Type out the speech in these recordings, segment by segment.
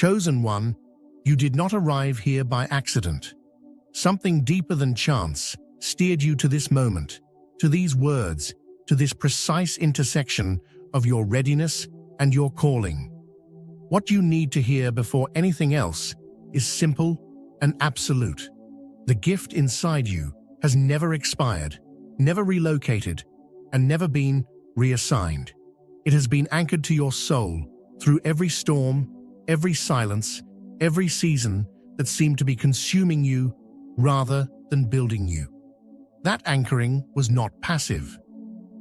Chosen one, you did not arrive here by accident. Something deeper than chance steered you to this moment, to these words, to this precise intersection of your readiness and your calling. What you need to hear before anything else is simple and absolute. The gift inside you has never expired, never relocated, and never been reassigned. It has been anchored to your soul through every storm, every silence, every season that seemed to be consuming you rather than building you. That anchoring was not passive.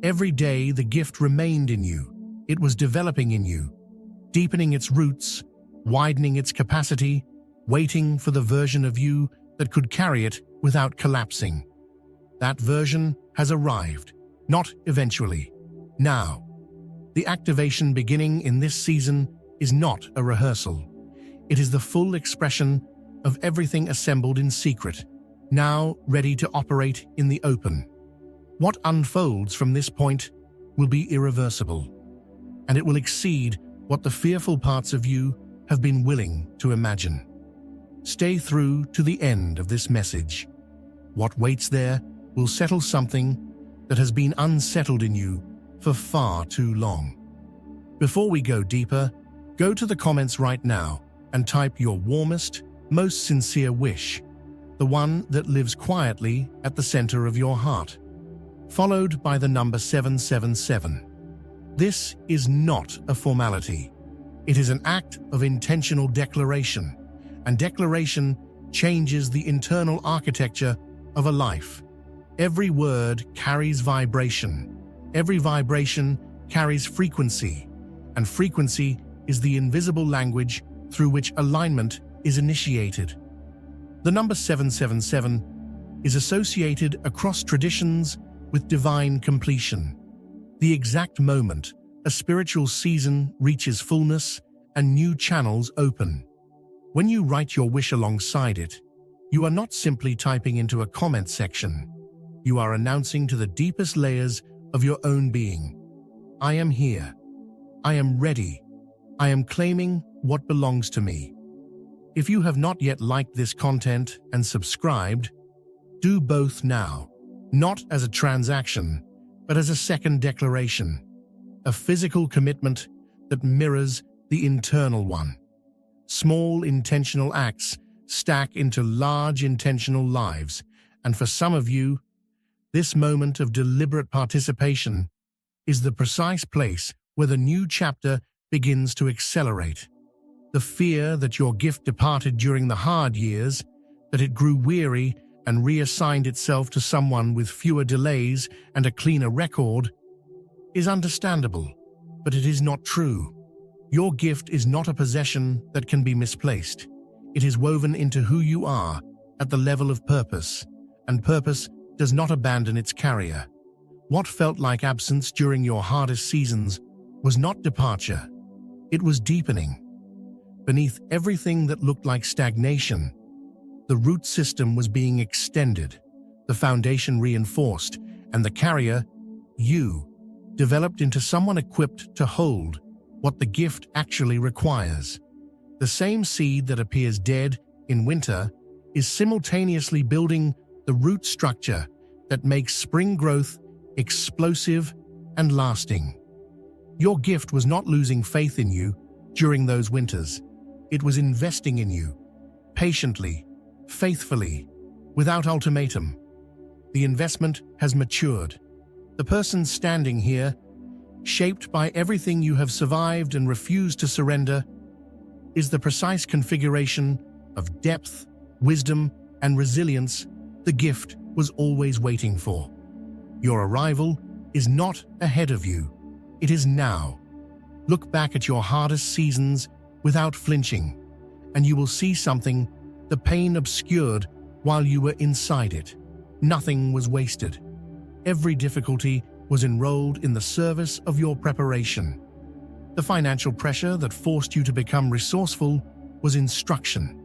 Every day the gift remained in you. It was developing in you, deepening its roots, widening its capacity, waiting for the version of you that could carry it without collapsing. That version has arrived, not eventually, now. The activation beginning in this season is not a rehearsal. It is the full expression of everything assembled in secret, now ready to operate in the open. What unfolds from this point will be irreversible, and it will exceed what the fearful parts of you have been willing to imagine. Stay through to the end of this message. What waits there will settle something that has been unsettled in you for far too long. Before we go deeper, go to the comments right now and type your warmest, most sincere wish, the one that lives quietly at the center of your heart, followed by the number 777. This is not a formality. It is an act of intentional declaration, and declaration changes the internal architecture of a life. Every word carries vibration. Every vibration carries frequency, and frequency is the invisible language through which alignment is initiated. The number 777 is associated across traditions with divine completion, the exact moment a spiritual season reaches fullness and new channels open. When you write your wish alongside it, you are not simply typing into a comment section. You are announcing to the deepest layers of your own being, I am here. I am ready. I am claiming what belongs to me. If you have not yet liked this content and subscribed, do both now, not as a transaction, but as a second declaration, a physical commitment that mirrors the internal one. Small intentional acts stack into large intentional lives, and for some of you, this moment of deliberate participation is the precise place where the new chapter begins to accelerate. The fear that your gift departed during the hard years, that it grew weary and reassigned itself to someone with fewer delays and a cleaner record, is understandable, but it is not true. Your gift is not a possession that can be misplaced. It is woven into who you are at the level of purpose, and purpose does not abandon its carrier. What felt like absence during your hardest seasons was not departure. It was deepening. Beneath everything that looked like stagnation, the root system was being extended, the foundation reinforced, and the carrier, you, developed into someone equipped to hold what the gift actually requires. The same seed that appears dead in winter is simultaneously building the root structure that makes spring growth explosive and lasting. Your gift was not losing faith in you during those winters. It was investing in you, patiently, faithfully, without ultimatum. The investment has matured. The person standing here, shaped by everything you have survived and refused to surrender, is the precise configuration of depth, wisdom, and resilience the gift was always waiting for. Your arrival is not ahead of you. It is now. Look back at your hardest seasons without flinching, and you will see something the pain obscured while you were inside it. Nothing was wasted. Every difficulty was enrolled in the service of your preparation. The financial pressure that forced you to become resourceful was instruction.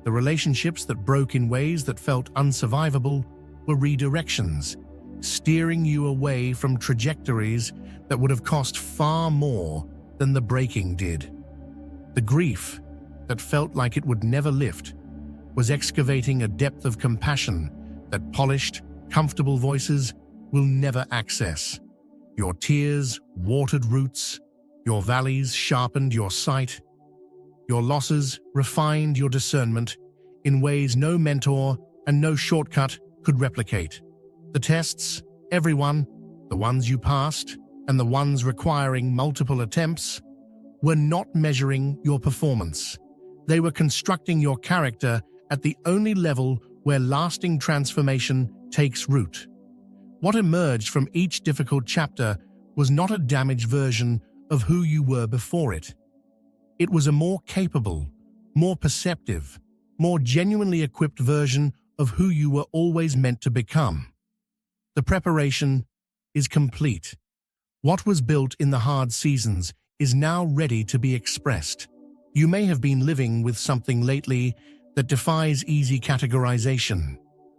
The relationships that broke in ways that felt unsurvivable were redirections, steering you away from trajectories that would have cost far more than the breaking did. The grief that felt like it would never lift was excavating a depth of compassion that polished, comfortable voices will never access. Your tears watered roots, your valleys sharpened your sight, your losses refined your discernment in ways no mentor and no shortcut could replicate. The tests, everyone, the ones you passed and the ones requiring multiple attempts, were not measuring your performance. They were constructing your character at the only level where lasting transformation takes root. What emerged from each difficult chapter was not a damaged version of who you were before it. It was a more capable, more perceptive, more genuinely equipped version of who you were always meant to become. The preparation is complete. What was built in the hard seasons is now ready to be expressed. You may have been living with something lately that defies easy categorization,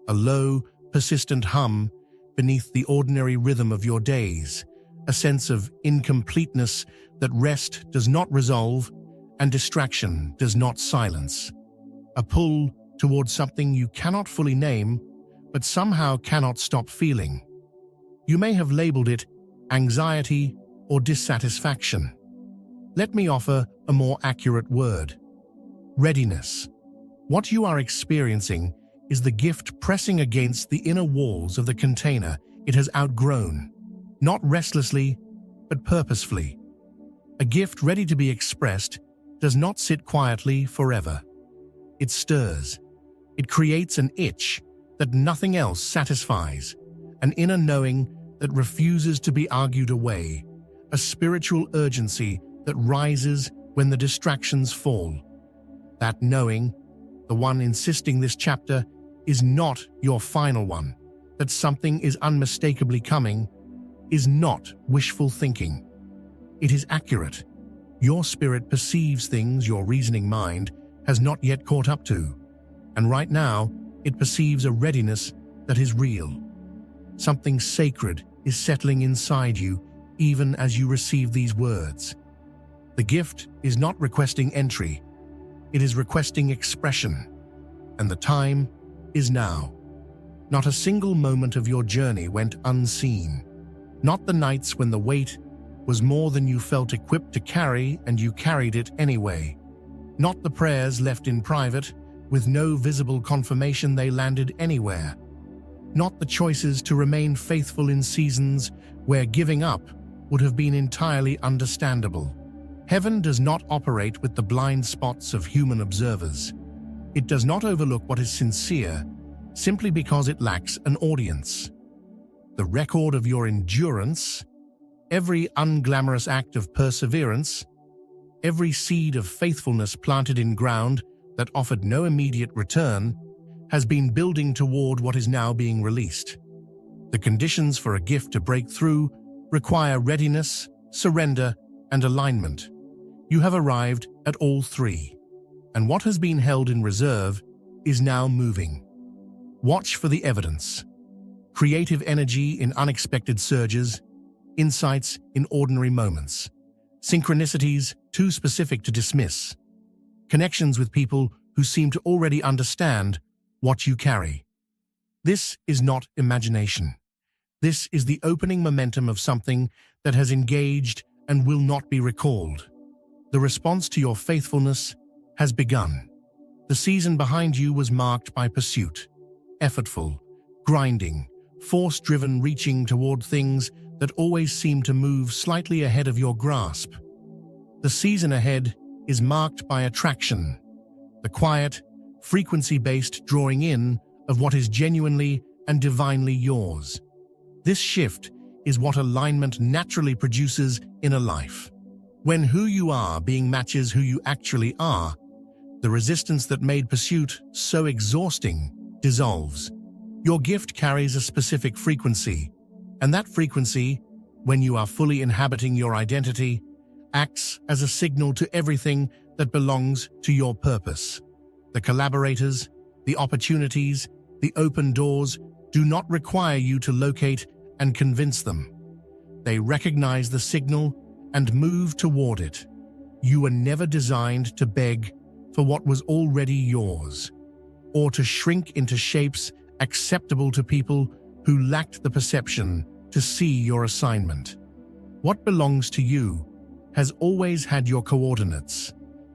a low, persistent hum beneath the ordinary rhythm of your days, a sense of incompleteness that rest does not resolve and distraction does not silence, a pull towards something you cannot fully name but somehow cannot stop feeling. You may have labeled it anxiety or dissatisfaction. Let me offer a more accurate word: readiness. What you are experiencing is the gift pressing against the inner walls of the container it has outgrown, not restlessly, but purposefully. A gift ready to be expressed does not sit quietly forever. It stirs. It creates an itch that nothing else satisfies, an inner knowing that refuses to be argued away, a spiritual urgency that rises when the distractions fall. That knowing, the one insisting this chapter, is not your final one, that something is unmistakably coming, is not wishful thinking. It is accurate. Your spirit perceives things your reasoning mind has not yet caught up to, and right now it perceives a readiness that is real. Something sacred is settling inside you even as you receive these words. The gift is not requesting entry, it is requesting expression, and the time is now. Not a single moment of your journey went unseen. Not the nights when the weight was more than you felt equipped to carry and you carried it anyway. Not the prayers left in private with no visible confirmation they landed anywhere. Not the choices to remain faithful in seasons where giving up would have been entirely understandable. Heaven does not operate with the blind spots of human observers. It does not overlook what is sincere simply because it lacks an audience. The record of your endurance, every unglamorous act of perseverance, every seed of faithfulness planted in ground that offered no immediate return, has been building toward what is now being released. The conditions for a gift to break through require readiness, surrender, and alignment. You have arrived at all three, and what has been held in reserve is now moving. Watch for the evidence. Creative energy in unexpected surges, insights in ordinary moments, synchronicities too specific to dismiss, connections with people who seem to already understand what you carry. This is not imagination. This is the opening momentum of something that has engaged and will not be recalled. The response to your faithfulness has begun. The season behind you was marked by pursuit, effortful, grinding, force-driven reaching toward things that always seem to move slightly ahead of your grasp. The season ahead is marked by attraction, the quiet, frequency-based drawing in of what is genuinely and divinely yours. This shift is what alignment naturally produces in a life. When who you are being matches who you actually are, the resistance that made pursuit so exhausting dissolves. Your gift carries a specific frequency, and that frequency, when you are fully inhabiting your identity, acts as a signal to everything that belongs to your purpose. The collaborators, the opportunities, the open doors do not require you to locate and convince them. They recognize the signal and move toward it. You were never designed to beg for what was already yours, or to shrink into shapes acceptable to people who lacked the perception to see your assignment. What belongs to you has always had your coordinates.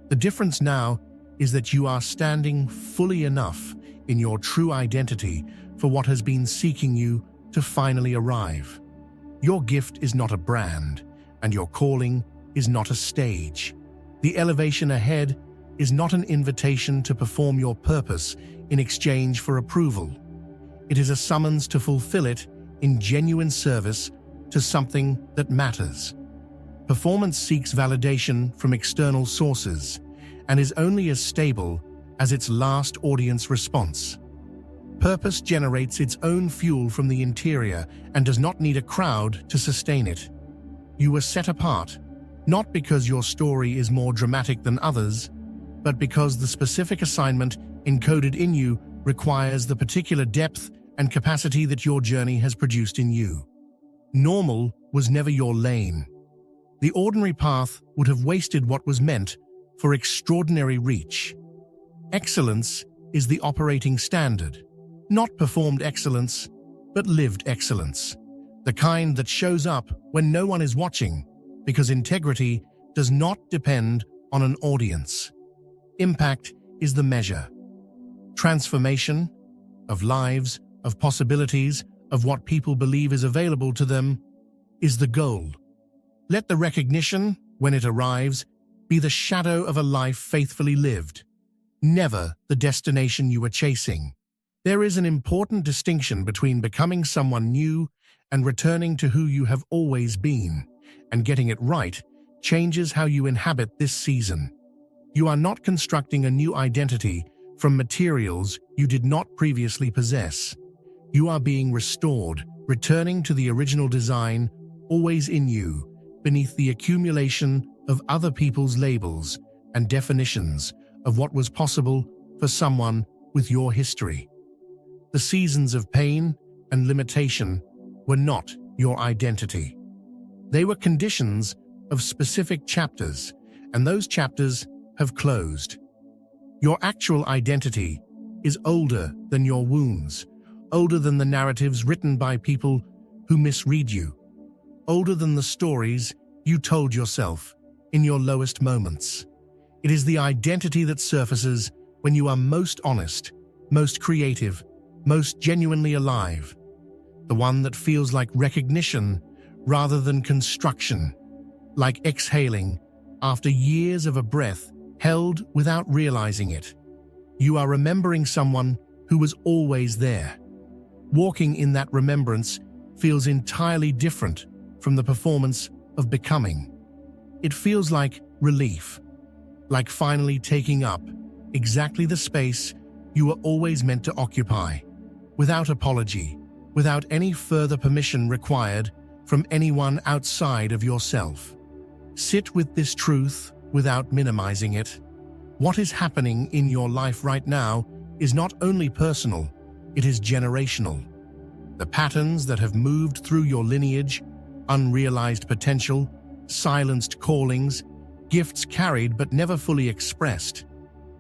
The difference now is that you are standing fully enough in your true identity for what has been seeking you to finally arrive. Your gift is not a brand, and your calling is not a stage. The elevation ahead is not an invitation to perform your purpose in exchange for approval. It is a summons to fulfill it in genuine service to something that matters. Performance seeks validation from external sources and is only as stable as its last audience response. Purpose generates its own fuel from the interior and does not need a crowd to sustain it. You were set apart, not because your story is more dramatic than others, but because the specific assignment encoded in you requires the particular depth and capacity that your journey has produced in you. Normal was never your lane. The ordinary path would have wasted what was meant for extraordinary reach. Excellence is the operating standard, not performed excellence, but lived excellence, the kind that shows up when no one is watching, because integrity does not depend on an audience. Impact is the measure. Transformation of lives, of possibilities, of what people believe is available to them, is the goal. Let the recognition, when it arrives, be the shadow of a life faithfully lived, never the destination you are chasing. There is an important distinction between becoming someone new and returning to who you have always been, and getting it right changes how you inhabit this season. You are not constructing a new identity from materials you did not previously possess. You are being restored, returning to the original design, always in you, beneath the accumulation of other people's labels and definitions of what was possible for someone with your history. The seasons of pain and limitation were not your identity. They were conditions of specific chapters, and those chapters have closed. Your actual identity is older than your wounds, older than the narratives written by people who misread you, older than the stories you told yourself in your lowest moments. It is the identity that surfaces when you are most honest, most creative, most genuinely alive, the one that feels like recognition rather than construction, like exhaling after years of a breath held without realizing it. You are remembering someone who was always there. Walking in that remembrance feels entirely different from the performance of becoming. It feels like relief, like finally taking up exactly the space you were always meant to occupy, without apology, without any further permission required from anyone outside of yourself. Sit with this truth without minimizing it. What is happening in your life right now is not only personal, it is generational. The patterns that have moved through your lineage, unrealized potential, silenced callings, gifts carried but never fully expressed,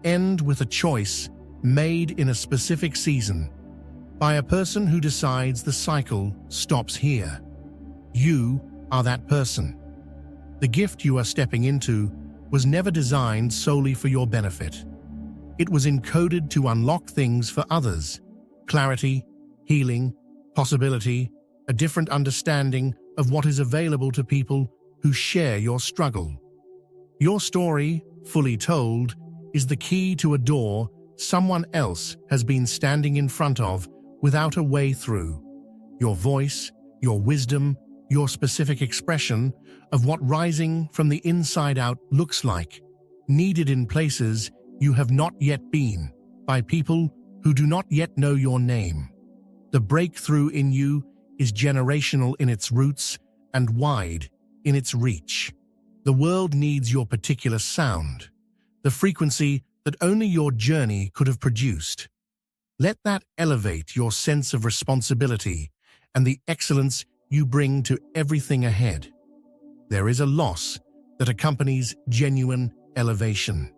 end with a choice made in a specific season by a person who decides the cycle stops here. You are that person. The gift you are stepping into was never designed solely for your benefit. It was encoded to unlock things for others: clarity, healing, possibility, a different understanding of what is available to people who share your struggle. Your story, fully told, is the key to a door someone else has been standing in front of without a way through. Your voice, your wisdom, your specific expression of what rising from the inside out looks like, needed in places you have not yet been, by people who do not yet know your name. The breakthrough in you is generational in its roots and wide in its reach. The world needs your particular sound, the frequency that only your journey could have produced. Let that elevate your sense of responsibility and the excellence you bring to everything ahead. There is a loss that accompanies genuine elevation.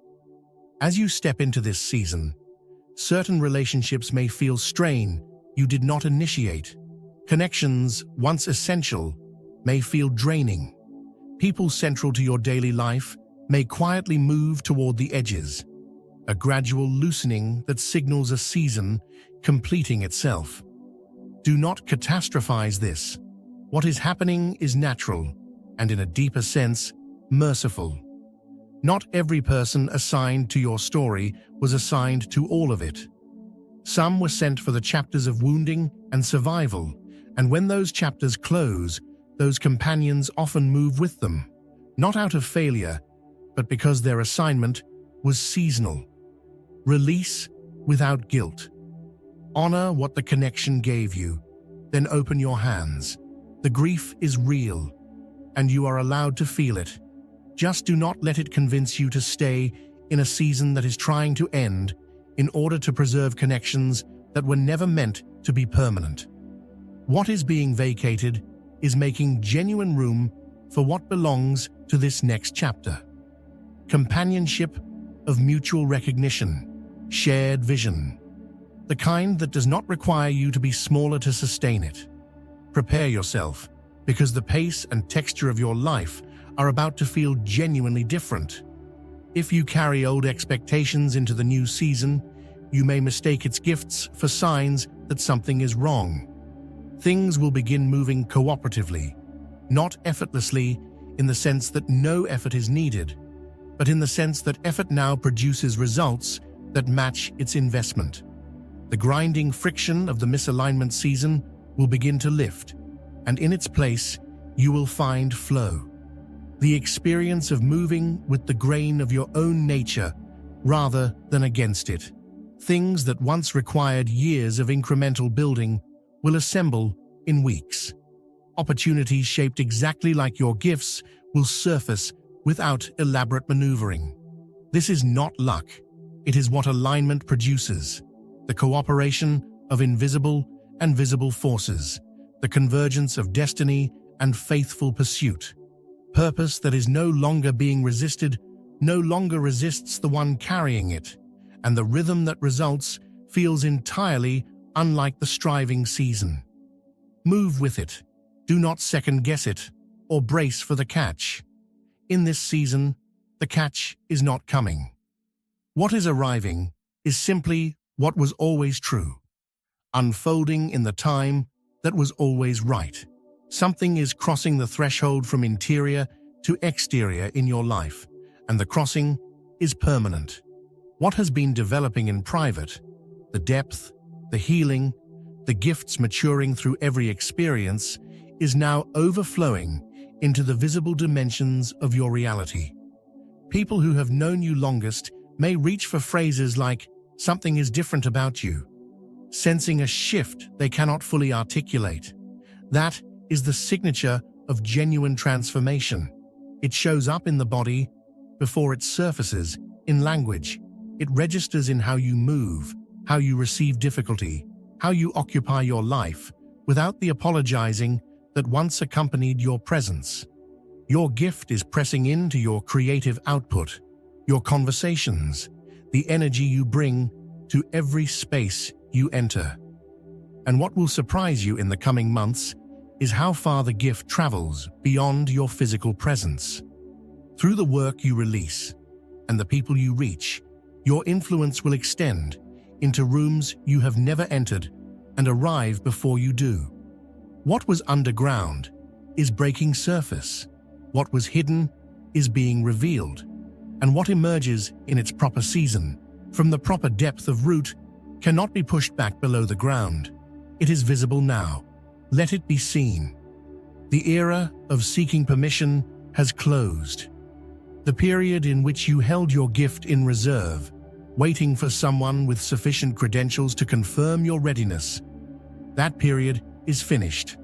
As you step into this season, certain relationships may feel strain you did not initiate. Connections, once essential, may feel draining. People central to your daily life may quietly move toward the edges, a gradual loosening that signals a season completing itself. Do not catastrophize this. What is happening is natural, and in a deeper sense, merciful. Not every person assigned to your story was assigned to all of it. Some were sent for the chapters of wounding and survival, and when those chapters close, those companions often move with them, not out of failure, but because their assignment was seasonal. Release without guilt. Honor what the connection gave you, then open your hands. The grief is real, and you are allowed to feel it. Just do not let it convince you to stay in a season that is trying to end in order to preserve connections that were never meant to be permanent. What is being vacated is making genuine room for what belongs to this next chapter. Companionship of mutual recognition, shared vision. The kind that does not require you to be smaller to sustain it. Prepare yourself, because the pace and texture of your life are about to feel genuinely different. If you carry old expectations into the new season, you may mistake its gifts for signs that something is wrong. Things will begin moving cooperatively, not effortlessly in the sense that no effort is needed, but in the sense that effort now produces results that match its investment. The grinding friction of the misalignment season will begin to lift, and in its place, you will find flow. The experience of moving with the grain of your own nature rather than against it. Things that once required years of incremental building will assemble in weeks. Opportunities shaped exactly like your gifts will surface without elaborate maneuvering. This is not luck. It is what alignment produces. The cooperation of invisible and visible forces. The convergence of destiny and faithful pursuit. Purpose that is no longer being resisted, no longer resists the one carrying it, and the rhythm that results feels entirely unlike the striving season. Move with it. Do not second-guess it or brace for the catch. In this season, the catch is not coming. What is arriving is simply what was always true, unfolding in the time that was always right. Something is crossing the threshold from interior to exterior in your life, and the crossing is permanent. What has been developing in private, the depth, the healing, the gifts maturing through every experience, is now overflowing into the visible dimensions of your reality. People who have known you longest may reach for phrases like, "Something is different about you," sensing a shift they cannot fully articulate. That is the signature of genuine transformation. It shows up in the body before it surfaces in language. It registers in how you move, how you receive difficulty, how you occupy your life, without the apologizing that once accompanied your presence. Your gift is pressing into your creative output, your conversations, the energy you bring to every space you enter. And what will surprise you in the coming months is how far the gift travels beyond your physical presence. Through the work you release and the people you reach, your influence will extend into rooms you have never entered and arrive before you do. What was underground is breaking surface. What was hidden is being revealed. And what emerges in its proper season, from the proper depth of root, cannot be pushed back below the ground. It is visible now. Let it be seen. The era of seeking permission has closed. The period in which you held your gift in reserve, waiting for someone with sufficient credentials to confirm your readiness, that period is finished.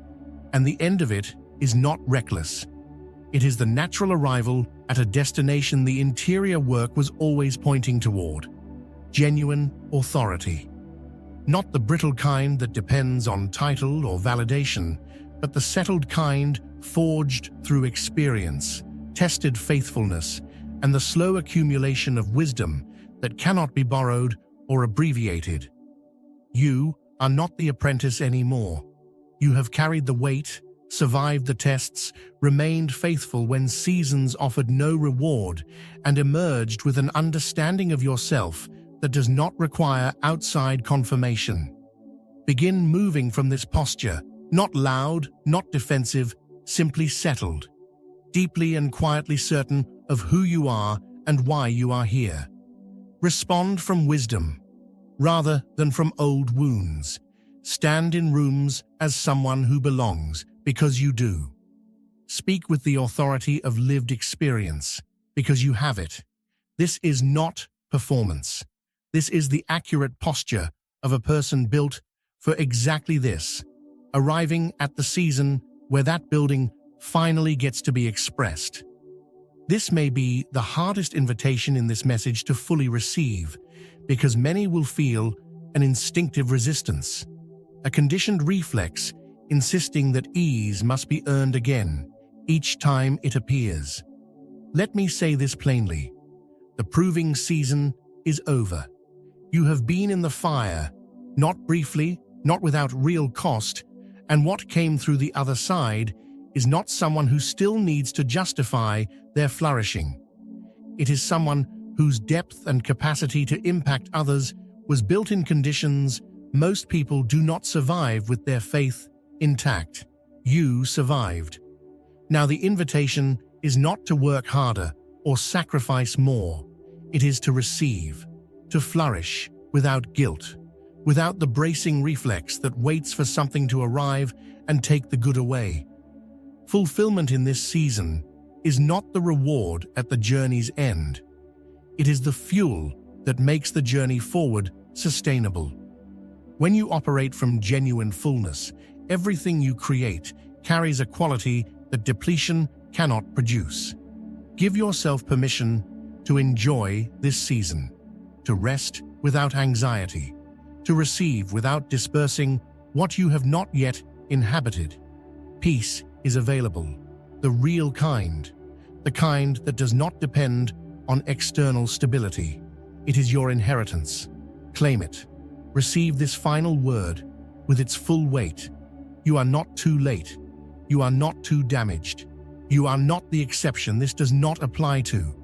And the end of it is not reckless. It is the natural arrival at a destination the interior work was always pointing toward. Genuine authority. Not the brittle kind that depends on title or validation, but the settled kind forged through experience, tested faithfulness, and the slow accumulation of wisdom that cannot be borrowed or abbreviated. You are not the apprentice anymore. You have carried the weight, survived the tests, remained faithful when seasons offered no reward, and emerged with an understanding of yourself that does not require outside confirmation. Begin moving from this posture, not loud, not defensive, simply settled, deeply and quietly certain of who you are and why you are here. Respond from wisdom, rather than from old wounds. Stand in rooms as someone who belongs, because you do. Speak with the authority of lived experience, because you have it. This is not performance. This is the accurate posture of a person built for exactly this, arriving at the season where that building finally gets to be expressed. This may be the hardest invitation in this message to fully receive, because many will feel an instinctive resistance, a conditioned reflex insisting that ease must be earned again each time it appears. Let me say this plainly. The proving season is over. You have been in the fire, not briefly, not without real cost, and what came through the other side is not someone who still needs to justify their flourishing. It is someone whose depth and capacity to impact others was built in conditions most people do not survive with their faith intact. You survived. Now the invitation is not to work harder or sacrifice more. It is to receive, to flourish without guilt, without the bracing reflex that waits for something to arrive and take the good away. Fulfillment in this season is not the reward at the journey's end. It is the fuel that makes the journey forward sustainable. When you operate from genuine fullness, everything you create carries a quality that depletion cannot produce. Give yourself permission to enjoy this season, to rest without anxiety, to receive without dispersing what you have not yet inhabited. Peace is available, the real kind, the kind that does not depend on external stability. It is your inheritance. Claim it. Receive this final word with its full weight. You are not too late. You are not too damaged. You are not the exception this does not apply to.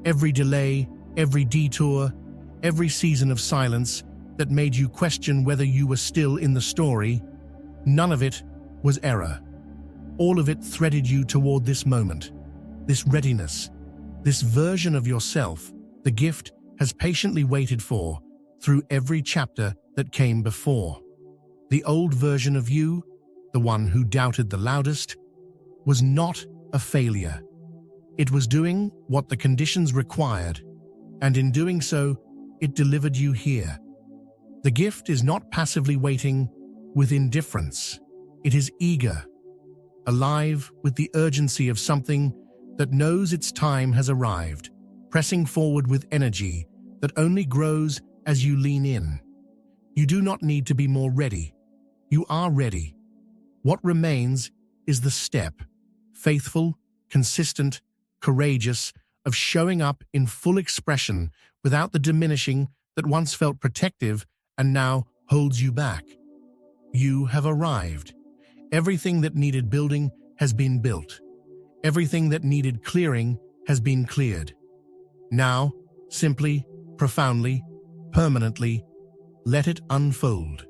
Every delay, every detour, every season of silence that made you question whether you were still in the story, none of it was error. All of it threaded you toward this moment, this readiness, this version of yourself the gift has patiently waited for through every chapter that came before. The old version of you, the one who doubted the loudest, was not a failure. It was doing what the conditions required, and in doing so, it delivered you here. The gift is not passively waiting with indifference. It is eager, alive with the urgency of something that knows its time has arrived, pressing forward with energy that only grows as you lean in. You do not need to be more ready. You are ready. What remains is the step, faithful, consistent, courageous, of showing up in full expression without the diminishing that once felt protective and now holds you back. You have arrived. Everything that needed building has been built. Everything that needed clearing has been cleared. Now, simply, profoundly, permanently, let it unfold.